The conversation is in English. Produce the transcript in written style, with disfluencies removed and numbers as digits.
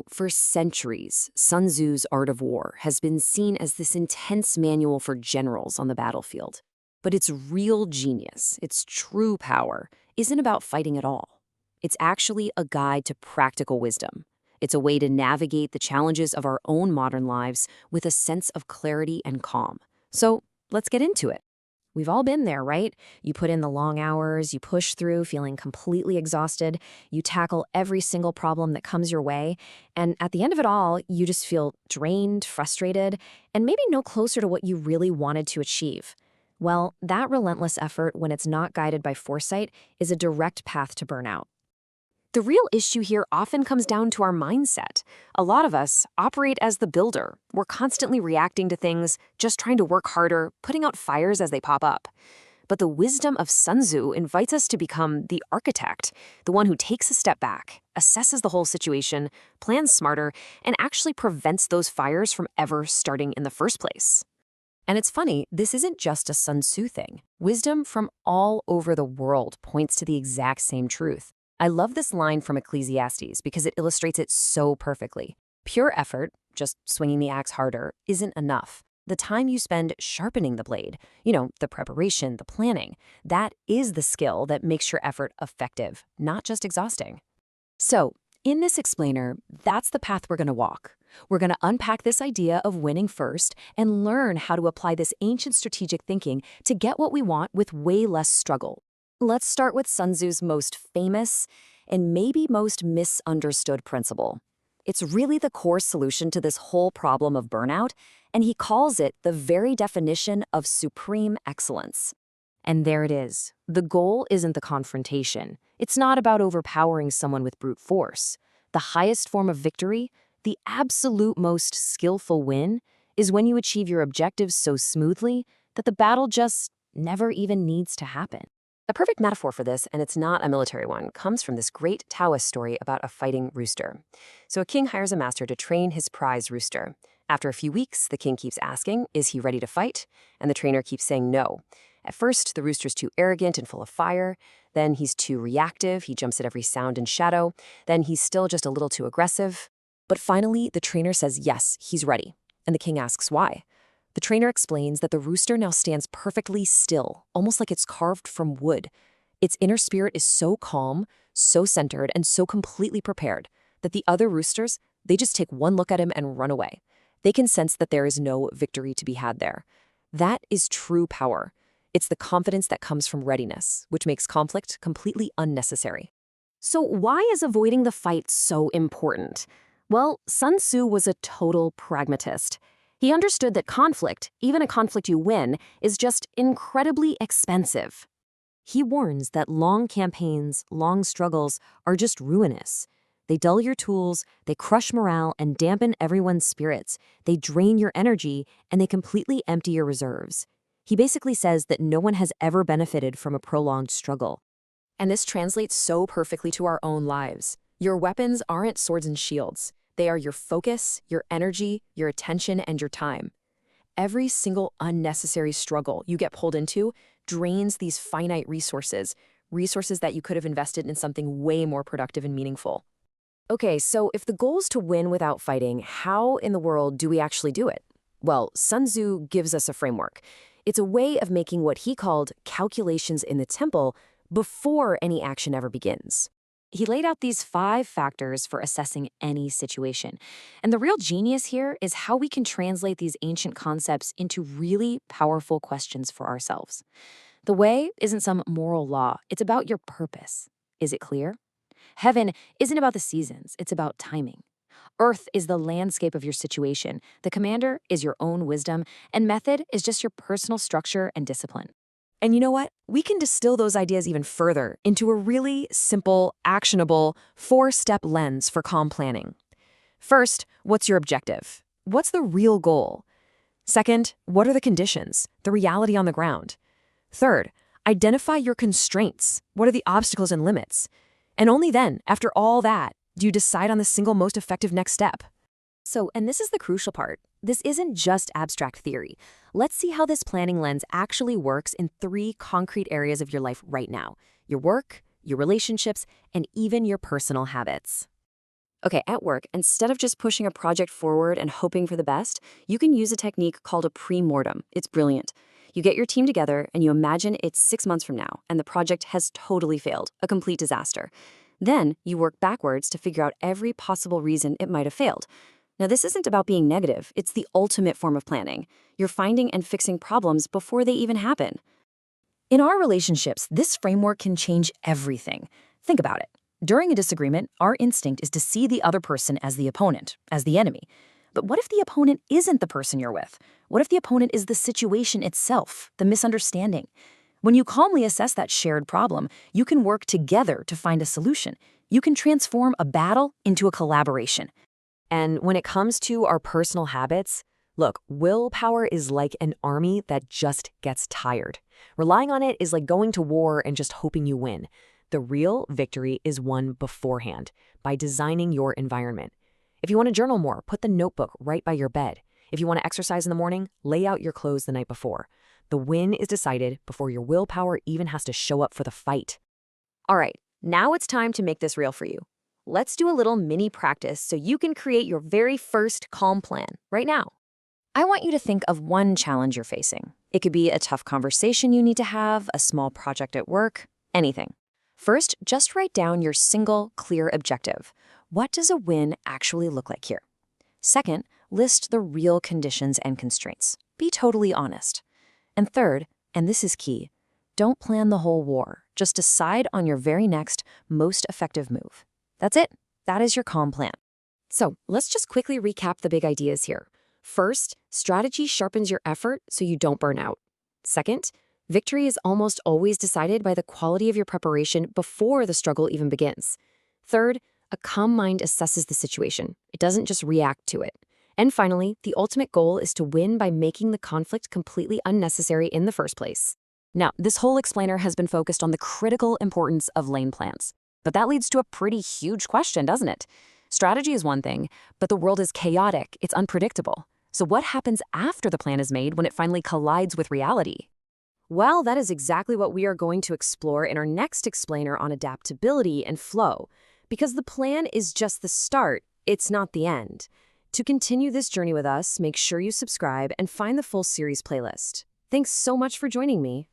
For centuries, Sun Tzu's Art of War has been seen as this intense manual for generals on the battlefield. But its real genius, its true power, isn't about fighting at all. It's actually a guide to practical wisdom. It's a way to navigate the challenges of our own modern lives with a sense of clarity and calm. So let's get into it. We've all been there, right? You put in the long hours, you push through feeling completely exhausted, you tackle every single problem that comes your way, and at the end of it all, you just feel drained, frustrated, and maybe no closer to what you really wanted to achieve. Well, that relentless effort, when it's not guided by foresight, is a direct path to burnout. The real issue here often comes down to our mindset. A lot of us operate as the builder. We're constantly reacting to things, just trying to work harder, putting out fires as they pop up. But the wisdom of Sun Tzu invites us to become the architect, the one who takes a step back, assesses the whole situation, plans smarter, and actually prevents those fires from ever starting in the first place. And it's funny, this isn't just a Sun Tzu thing. Wisdom from all over the world points to the exact same truth. I love this line from Ecclesiastes because it illustrates it so perfectly. Pure effort, just swinging the axe harder, isn't enough. The time you spend sharpening the blade, the preparation, the planning, that is the skill that makes your effort effective, not just exhausting. So, in this explainer, that's the path we're going to walk. We're going to unpack this idea of winning first and learn how to apply this ancient strategic thinking to get what we want with way less struggle. Let's start with Sun Tzu's most famous and maybe most misunderstood principle. It's really the core solution to this whole problem of burnout, and he calls it the very definition of supreme excellence. And there it is. The goal isn't the confrontation. It's not about overpowering someone with brute force. The highest form of victory, the absolute most skillful win, is when you achieve your objectives so smoothly that the battle just never even needs to happen. A perfect metaphor for this, and it's not a military one, comes from this great Taoist story about a fighting rooster. So a king hires a master to train his prize rooster. After a few weeks, the king keeps asking, is he ready to fight? And the trainer keeps saying no. At first, the rooster's too arrogant and full of fire. Then he's too reactive. He jumps at every sound and shadow. Then he's still just a little too aggressive. But finally, the trainer says yes, he's ready. And the king asks why. The trainer explains that the rooster now stands perfectly still, almost like it's carved from wood. Its inner spirit is so calm, so centered, and so completely prepared that the other roosters, they just take one look at him and run away. They can sense that there is no victory to be had there. That is true power. It's the confidence that comes from readiness, which makes conflict completely unnecessary. So why is avoiding the fight so important? Well, Sun Tzu was a total pragmatist. He understood that conflict, even a conflict you win, is just incredibly expensive. He warns that long campaigns, long struggles, are just ruinous. They dull your tools, they crush morale and dampen everyone's spirits, they drain your energy, and they completely empty your reserves. He basically says that no one has ever benefited from a prolonged struggle. And this translates so perfectly to our own lives. Your weapons aren't swords and shields. They are your focus, your energy, your attention, and your time. Every single unnecessary struggle you get pulled into drains these finite resources that you could have invested in something way more productive and meaningful. Okay, so if the goal is to win without fighting, how in the world do we actually do it? Well, Sun Tzu gives us a framework. It's a way of making what he called calculations in the temple before any action ever begins. He laid out these 5 factors for assessing any situation. And the real genius here is how we can translate these ancient concepts into really powerful questions for ourselves. The way isn't some moral law. It's about your purpose. Is it clear? Heaven isn't about the seasons. It's about timing. Earth is the landscape of your situation. The commander is your own wisdom. And method is just your personal structure and discipline. And you know what? We can distill those ideas even further into a really simple, actionable, 4-step lens for calm planning. First, what's your objective? What's the real goal? Second, what are the conditions, the reality on the ground? Third, identify your constraints. What are the obstacles and limits? And only then, after all that, do you decide on the single most effective next step. And this is the crucial part. This isn't just abstract theory. Let's see how this planning lens actually works in 3 concrete areas of your life right now: your work, your relationships, and even your personal habits. Okay, at work, instead of just pushing a project forward and hoping for the best, you can use a technique called a pre-mortem. It's brilliant. You get your team together and you imagine it's 6 months from now and the project has totally failed, a complete disaster. Then you work backwards to figure out every possible reason it might have failed. Now, this isn't about being negative, it's the ultimate form of planning. You're finding and fixing problems before they even happen. In our relationships, this framework can change everything. Think about it. During a disagreement, our instinct is to see the other person as the opponent, as the enemy. But what if the opponent isn't the person you're with? What if the opponent is the situation itself, the misunderstanding? When you calmly assess that shared problem, you can work together to find a solution. You can transform a battle into a collaboration. And when it comes to our personal habits, look, willpower is like an army that just gets tired. Relying on it is like going to war and just hoping you win. The real victory is won beforehand, by designing your environment. If you want to journal more, put the notebook right by your bed. If you want to exercise in the morning, lay out your clothes the night before. The win is decided before your willpower even has to show up for the fight. All right, now it's time to make this real for you. Let's do a little mini practice so you can create your very first calm plan right now. I want you to think of one challenge you're facing. It could be a tough conversation you need to have, a small project at work, anything. First, just write down your single, clear objective. What does a win actually look like here? Second, list the real conditions and constraints. Be totally honest. And third, and this is key, don't plan the whole war. Just decide on your very next, most effective move. That's it. That is your calm plan. So let's just quickly recap the big ideas here. First, strategy sharpens your effort so you don't burn out. Second, victory is almost always decided by the quality of your preparation before the struggle even begins. Third, a calm mind assesses the situation. It doesn't just react to it. And finally, the ultimate goal is to win by making the conflict completely unnecessary in the first place. Now, this whole explainer has been focused on the critical importance of lane plans. But that leads to a pretty huge question, doesn't it? Strategy is one thing, but the world is chaotic, it's unpredictable. So what happens after the plan is made when it finally collides with reality? Well, that is exactly what we are going to explore in our next explainer on adaptability and flow. Because the plan is just the start, it's not the end. To continue this journey with us, make sure you subscribe and find the full series playlist. Thanks so much for joining me.